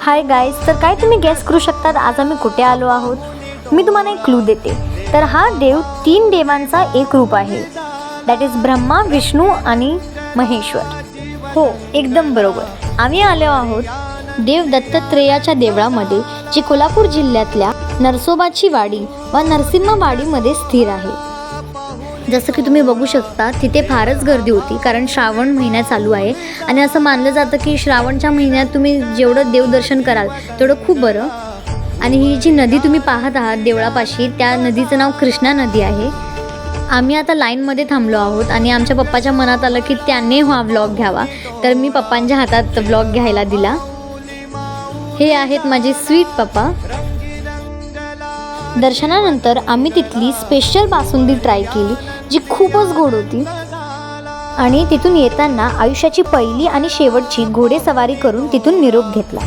Hi guys, तर काय तुम्ही गेस करू शकतात आज आम्ही कुठे आलो आहोत? मी तुम्हाला एक क्लू देते. तर हा देव 3 देवांचा एक रूप आहे. दॅट इज ब्रह्मा, विष्णू आणि महेश्वर. हो, एकदम बरोबर. आम्ही आलो आहोत देव दत्तात्रेयाच्या देवळामध्ये, जी कोल्हापूर जिल्ह्यातल्या नरसोबाची वाडी व नरसिंहवाडीमध्ये स्थिर आहे. जसं की तुम्ही बघू शकता, तिथे फारच गर्दी होती कारण श्रावण महिना चालू आहे आणि असं मानलं जातं की श्रावणच्या महिन्यात तुम्ही जेवढं देवदर्शन कराल तेवढं खूप बरं. आणि ही जी नदी तुम्ही पाहत आहात देवळापाशी, त्या नदीचं नाव कृष्णा नदी आहे. आम्ही आता लाईनमध्ये थांबलो आहोत आणि आमच्या पप्पाच्या मनात आलं की त्याने हा व्लॉग घ्यावा, तर मी पप्पांच्या हातात व्लॉग घ्यायला दिला. हे आहेत माझे स्वीट पप्पा. दर्शनानंतर आम्ही तिथली स्पेशल बासुंदी ट्राय केली, जी खूपच गोड होती. आणि तिथून येताना आयुष्याची पहिली आणि शेवटची घोडेसवारी करून तिथून निरोप घेतला.